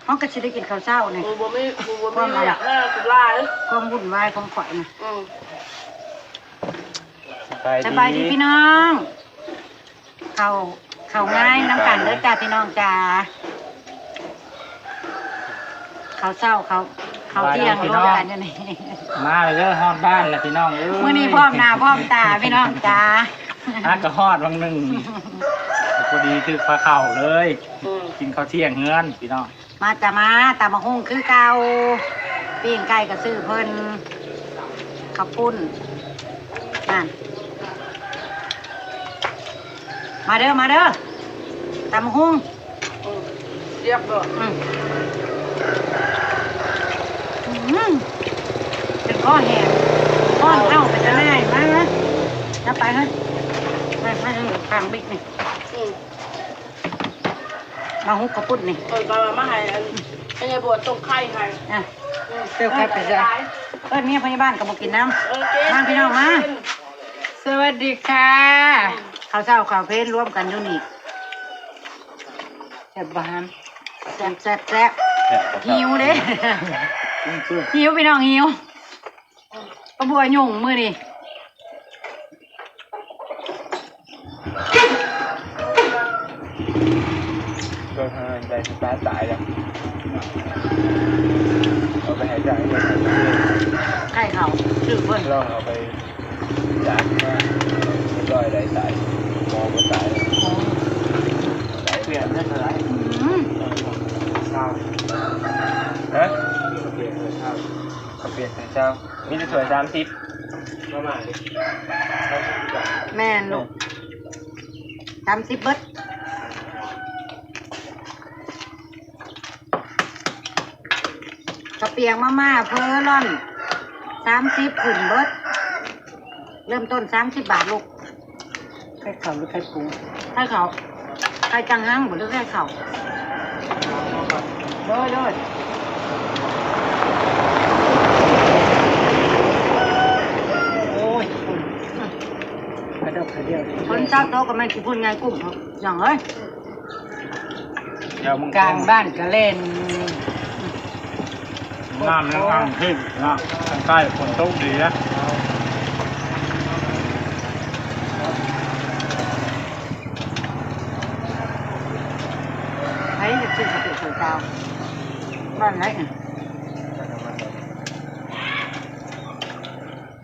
เขาก็จะได้กินข้าวเช้าเนี่ยบ่มีอยากได้สุราเลยความวุ่นวายของข่อยนะส ส บายดีพี่น้องเขาง่ายน้ำกันเด้อจ้าพี่น้องจ้าเขาเช้าเขาเที่ยงร่วมกันอยู่นี่มาเลยเด้อฮอดบ้านแหละพี่น้องมื้อนี้พร้อมหน้าพร้อมตาพี่น้องจ้าฮักก็ฮอดวังหนึ่งพอดีคือปลาเข่าเลยกินข้าวเที่ยงเฮือนพี่น้องมาจะมาตามมาหุ้งคือเก่าปิ้งไก่ก็ซื้อเพิ่นข้าวปุ้นนั่นมาเด้อตามมาหุ้งเรียบร้อยเป็นข้อแหงข้อนเอ้าไปจะได้มาจะไปเฮ้ยมาทางบิ๊กนี่มาหุ้งข้าวปุ้นนี่มาให้ให้ยายบวชต้มไข่ให้เติมไข่ไปจ้ะเมียพยาบาลก็บอกกินน้ำมาพี่น้องมาสวัสดีค่ะข้าวเช้าข้าวเพลนร่วมกันอยู่นี่แซ่บบ้านแซ่บหิวเด้หิวพี่น้องหิวก็บัวยุ่งมือนี่ก็หายใจสตาร์ทตายแล้วเอาไปหายใจไข่เขาชื่อเพิ่นลองเอาไปจากมาไม่ด้อยไรตายมองก็ตายเปลี่ยนได้เท่าไหร่เช้าฮะเปลี่ยนเช้าเช้ามีแต่สวย30ประมาณนี้แม่ลูก30เบิดกระเปียงมาเพอร่อน30ขึ้นเบิดเริ่มต้น30 บาทลูกไข่เขาหรือไข่ปูไข่เขาไข่จังหังหรือไข่เขาเลยโอ้ยกระดกกระเดียวคนเจ้าโตก็ไม่คิดพูดไงกุ้งอย่างเอ้ยกลางบ้านก็เล่นน้ำน้ำขึ้นนะใกล้ฝนตกดีนะthấy được sự tự sự caoบ้านไหน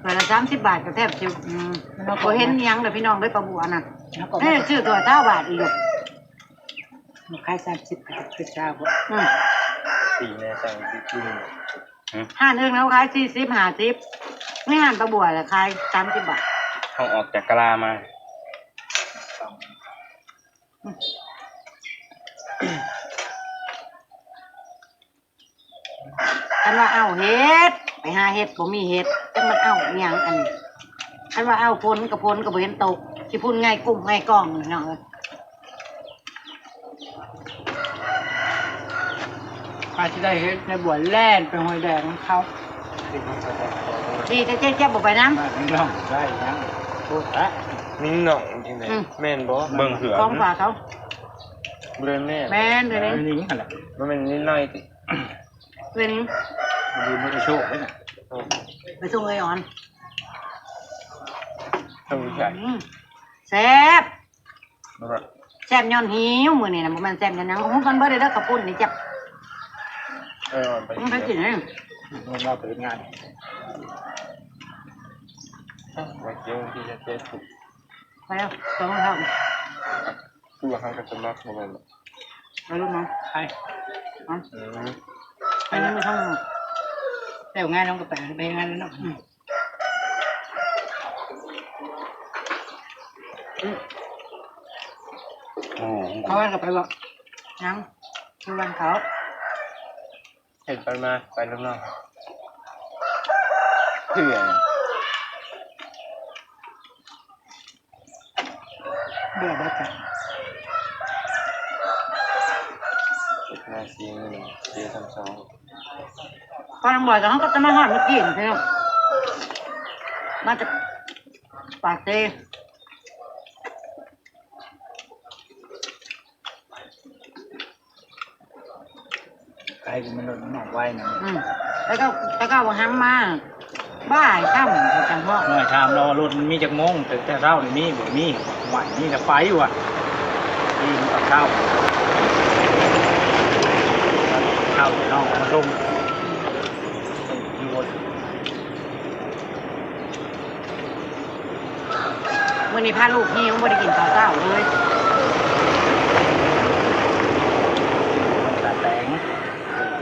แต่ละ30 บาทก็แทบจะเราเห็นยังเลยพี่น้องได้ประบัวน่ะนี่ชื่อตัว9 บาทอีกมันขาย30 บาทคือเจ้าตีแน่สั่งกินห้านเอื้องแล้วขาย40 50ไม่ห้านประบัวเลยขาย30 บาทเขาออกจากกะลามาคันว่าเอาเฮ็ดไปหาเฮ็ดบ่มีเฮ็ดจังมันเอาอีหยังอันคันว่าเอาพ้นก็บ่เห็นตกสิพูดง่ายกุ้งง่ายกล้องเนาะอาจจะได้เฮ็ดในบัวแล่นไปห้วยแดงของเขาดีแต่เจ๊บ่ไปน้ำนิ่งน่องได้ยังโอ้ยนิ่งน่องจริงไหมแม่นบ่เบิ่งเหือของฝากเขาเบิ่งแม่นเลยนิ่งอะไรมันเป็นนิดหน่อยสิเป็นดีมันจะโชคไหมน่ะไปส่งเลยอ่อนต้องใช่แซ่บย้อนหิวมื้อนี้น่ะบ่แม่นแซ่บย้อนหยังฮู้กันเบิดเด้อข้าวปุ้นนี่จับไปกินให้มันมาเปิดงานมาเกี่ยวที่จะเจ็บถูกไปแล้วต้องทำตัวข้างกับสมัครเหมือนกันไปรู้มั้งใช่ไปนี่ไม่ต้องแต่งานน้องก็ไปงานแล้วเนาะเขาวันก็ไปบอกยังคือวันเขาเห็นไปมาไปแล้วเนาะเพื่อนเบื่อบ้าจังนาซีนี่เสีย32ตอนบ่อยเขาก็จะมาหาเมื่อกี้ใช่ไหมมาจากปากเต้ ไอ้มันลดน้ำหนักไว้นะ แล้วก็ห้ามมาบ้าข้ามไปจังหวะ หน่อยถามเรารถมันมีจากโมงแต่เช้าเลยมีบ่มีหวานนี่กับไฟอยู่อ่ะนี่มันกับข้าวข้าวน้องมาต้มอยู่บน วันนี้พาลูกหิวไม่ได้กินข้าวเช้าเลย แต่แตง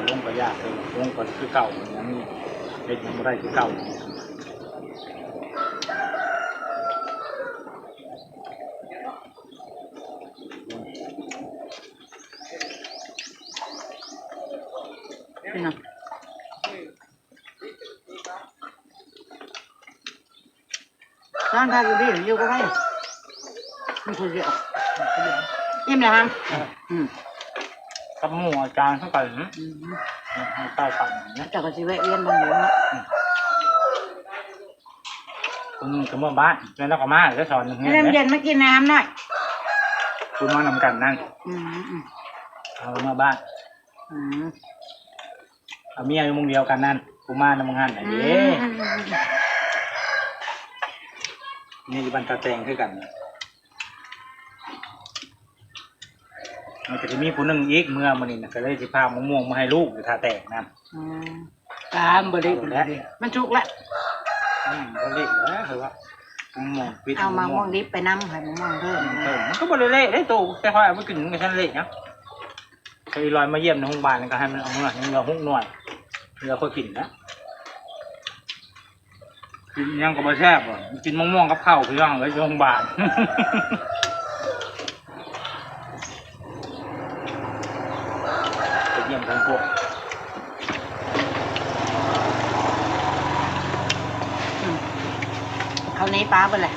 ลงไปยากเลยลงไปคือเก่าอย่างนี้เด็กยังไม่ได้คือเก่า พี่น้องร้านพาอยู่ดีอยู่ก็ได้ไม่คุยเยอะอิ่มเลยครับกับหมูอาจารย์เข้าไปใต้ปั่นเนี่ย จากก็จะแวะเวียนบางเดี๋ยวนะ คุณสมมติบ้านแล้วเราก็มาจะสอนอย่างเงี้ย เริ่มเย็นมากินน้ำหน่อย คุณมานำกันนั่นเอามาบ้านเอาเมียอยู่มุงเดียวกันนั่นกูมานำมึงหันไหนเด้นี่บันตาแตงคือกันมันจะมีผู้หนึ่งอีกเมื่อมันนี่ก็เลยสิพาม่วงมาให้ลูกหรือทาแตงนั่น ตามบริบทมันจุกละ ก็เละแล้วเหรอวะม่วงปิด เอามาม่วงดิบไปน้ำให้ม่วงเพิ่ม มันก็บริเละได้ตัวแต่ค่อยเอาไปกินกับฉันเละนะเคยลอยมาเยี่ยมในห้องบ้านก็ให้มันเอาเงินเงินหุ้งหน่อยเรือค่อยกินนะกินยังก็บ่แซ่บอ่ะกินมะม่วงกับข้าวคือยังเลยโรงพยาบาลไปเยี่ยมทั้งพวก เขานี้ป้าไปเลย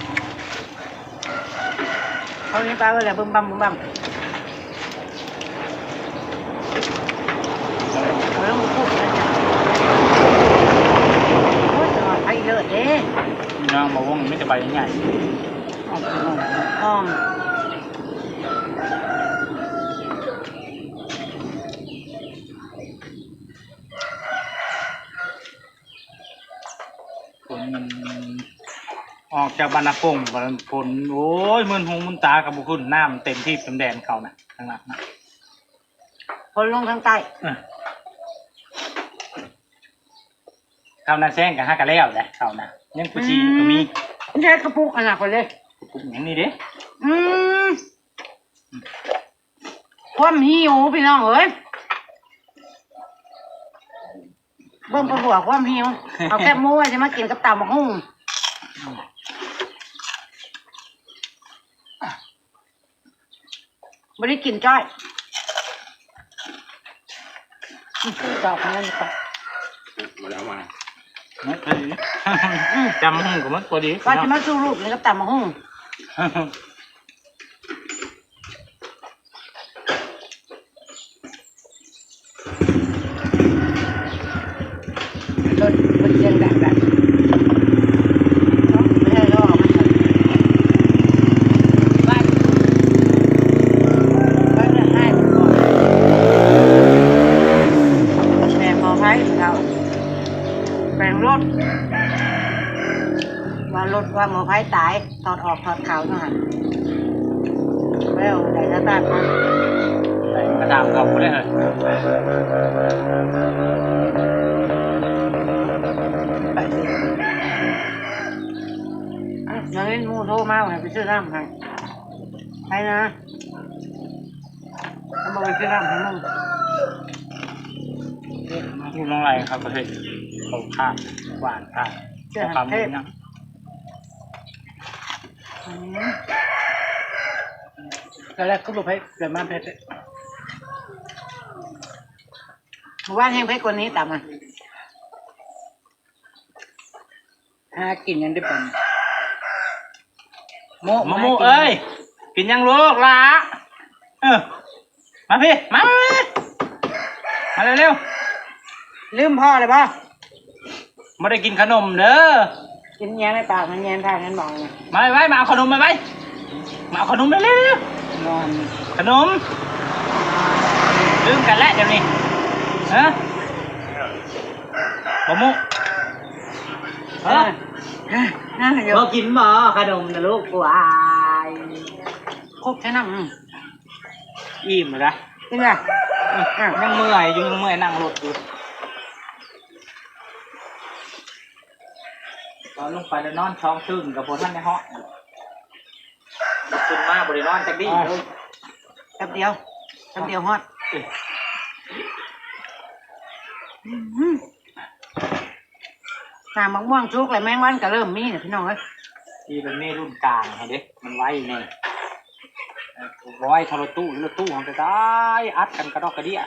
เขานี้ป้าไปเลยบึ้มบั่มบึ้มบั่มเขาต้องพูดนะจ๊ะโอ้ยตลอดไปเยอะเด้ น้องมะม่วงไม่จะใบใหญ่ อ้อมคนมันออกจากบรรณพงศ์ผลโอ้ยมึนหูมึนตากับบุคุณหน้ามันเต็มที่เต็มแดนเขาน่ะทั้งนั้นนะ คนลงทางใต้ เขาน่ะแซงกับห้ากะแล้วแหละเขาน่ะยังผู้ชีก็มี ใช้กระปุกขนาดคนเลย ปุ๊บอย่างนี้เด้ ความหิวพี่น้องเอ้ยเบิ่งประบวกความหิวเอาแค่หมูไว้จะมากินกับตำบักหุ่งไม่ได้กินจ้อยจอกมันนี่ก่อน มาแล้วมาไม่พอดีจำห้องกับมันพอดี ว่าจะมาสู้รูปนี่กับตำบักหุ่งรถมันเสียงแบบไม่ให้ล่อมันเลยบ้านจะให้มันก่อนแบ่งหมอไผ่เราแบ่งรถว่าหมอไผ่ตายถอดออกถอดเข่าเนาะฮะแล้วได้สตาร์ทมา กระดามเขาไม่ได้เลย ไปสิอย่างนี้มูโทรมาไปซื้อน้ำให้ไปนะเขาบอกไปซื้อน้ำให้มึง พูดน้องไรครับประเทศเขาข้ามหวานข้ามความนี้นะ ก็แล้วก็บอกให้เกิดมาเพชรว่านแห้งเพชรคนนี้ต่ำอ่ะหากินยังได้เป็นโม มะม่วงเอ้ยกินยังลูกละมาพี่มาเร็ว ลืมพ่อเลยป่ะ ๆไม่ได้กินขนมเด้อ กินแย้ในปากมันแย้ทางนั้นบอกไง มาไว้มาเอาขนมมาไว้มาเอาขนมเร็วน อน ขนมลืมกันแล้วเดี๋ยวนี้ ฮะบ่มุฮะ เดี๋ยว บ่กินบ่ขนมนะลูกกูอาย ครบใช่น้ำ อิ่มเลยนะ เป็นไง ยังเมื่อยอยู่ยังเมื่อยนั่งรถอยู่ตอนลงไปแล้วนอนท้องตึงกับพวกท่านในห้องขึ้นมาบริโนอนจากดีเลย แป๊บเดียวฮอดน้ำมะม่วงชุกเลยแมงวันก็เริ่มมีเนี่ยพี่น้องเอ้ย ที่เป็นเมรุ่นกลางเด็กมันไว้เนี่ยร้อยทรตู้หรือตู้ของจะได้อัดกันกระดอกกระเดี่ย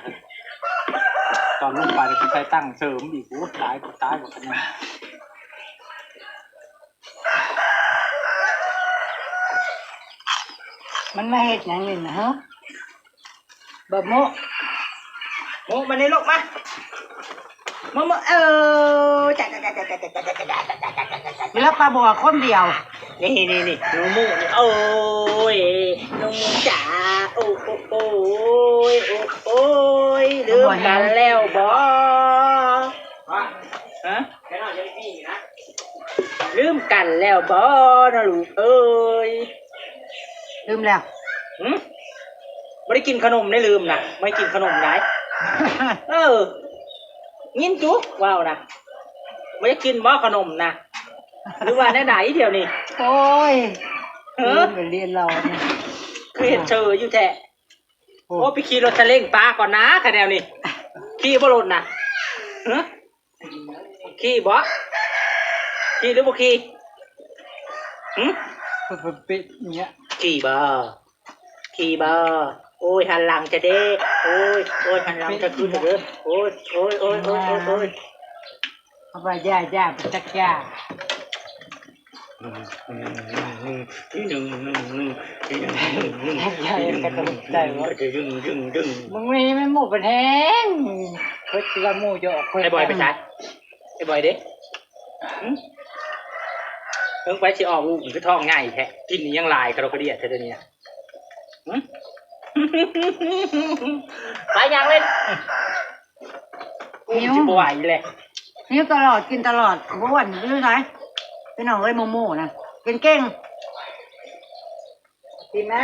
ตอนลงไปจะใช้ตั้งเสริมอีกโอ้ตายหมดกันนะ มันไม่เห็ดอย่างนี้นะฮะบะโม โอ้มาในโลกมา จัดแล้วปลาบัวคนเดียว นี่น้องมูนี่โอ้ยน้องมูจ๋าโอ้ยลืมกันแล้วบ่ฮะลืมกันแล้วบ่นะลูกเอ้ย ลืมแล้ว ไม่ได้กินขนมได้ลืมนะไม่กินขนมไหนงินจุ๊ว้าวนะไม่ได้กินบ่ขนมนะหรือว่าไหนเดี๋ยวนี้ โอ้ยเรียนเราเนี่ย คือเห็นเชออยู่แท้โอ้ไปขี่รถซาเล้งปลาก่อนนะคะแนวนี้ขี่บ่รถนะขี่บ่ขี่หรือบ่ขี่เป็นอย่างเงี้ย ขี่บ่โอ้ยหันหลังจะเด้โอ้ยหันหลังจะขึ้นเด้อโอ้ยเอาไปย่าไปจักย่ามึงไม่หมูเป็นแห้งเพื่อจะหมูจะออก ไอ้บอยไปใช้ไอ้บอยเด้เพิ่งไปสิออกลูกมันคือท้องง่ายแท้กินนี่ยังลายกระโดดกระเดียดเท่านี้ไปยังเล่นกูจะบ่ไหวเลย นี่ตลอดกินตลอดบ้วนยื้อไหนเป็นหน่องเลยโมโม่นะเป็นเก่งกินนะ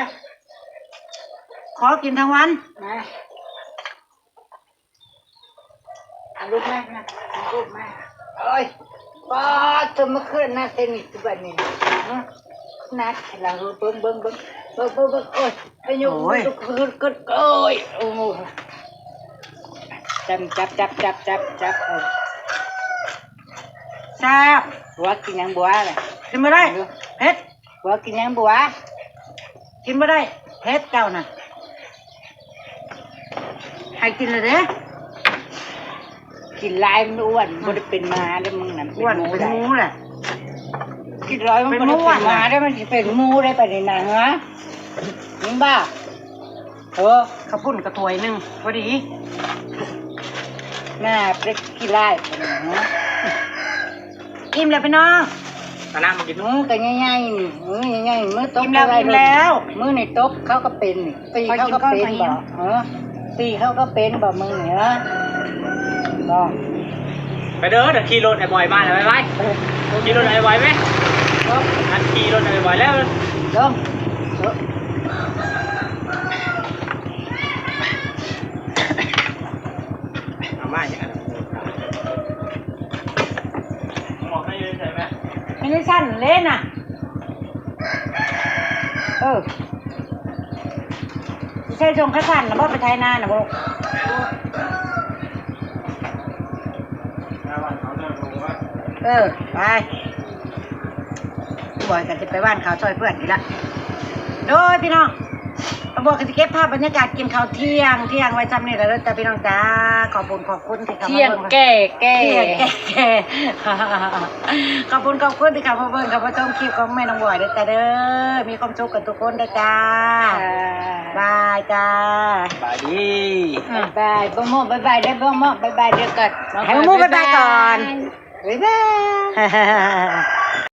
ขอกินทั้งวันนะลูกแม่นะลูกแม่โอ้ยป้าจะมาขึ้นนะเทนนิสตัวนี้นัดเราเบิ้งโอ้ยไปอยู่ก็โอ้ยโอ้จับแซ่บบัวกินยังบัวเลยกินไม่ได้เผ็ดบัวกินยังบัวกินไม่ได้เผ็ดเจ้าน่ะให้กินเลยเด้กินลายมันอ้วนมันจะเป็นมาได้มึงน่ะอ้วนเป็นหมูแหละกินร้อยมันเป็นมาได้มันจะเป็นหมูได้ไปในหนังฮะมึงบ้าข้าวปุ้นกระถวยหนึ่งพอดีน่าเป็ดกี่ไร่อิ่มแล้วพี่น้องมานั่งมากิน มือก็ง่ายๆนี่มือง่ายๆมือตบอิ่มแล้วมือในตบเขาก็เป็นตีเขาก็เป็นบ่ตีเขาก็เป็นบ่มึงเนี่ยบ่ ไปเด้อเดี๋ยวขี่รถไอ้บอยมาเลยไปขี่รถไอ้บอยไหมอันขี่รถไอ้บอยแล้วลงเอามาอย่างนั้นบอกให้ยืนใช่ไหมไม่ได้สั้นเล่นน่ะใช่ชงข้าสั้นนะบ่ไปไทยนานะบ่ไปบ่อยกันจะไปบ้านเขาซอยเพื่อนอีกละโดยพี่น้องบอกกันจะเก็บภาพบรรยากาศกินข้าวเที่ยงไว้จำนี่แล้วจ้าพี่น้องจ้าขอบคุณที่เข้ามาเที่ยงแก่ขอบคุณที่เข้ามาเบิ่งกับผู้ชมคลิปของแม่น้องบ่อยด้วยจ้าเด้อมีความสุขกันทุกคนด้วยจ้าบายจ้าบายดีบายบ้องโม่บายได้บ้องโม่บายเดี๋ยวก่อนให้บ้องโม่บายก่อนบ๊ายบาย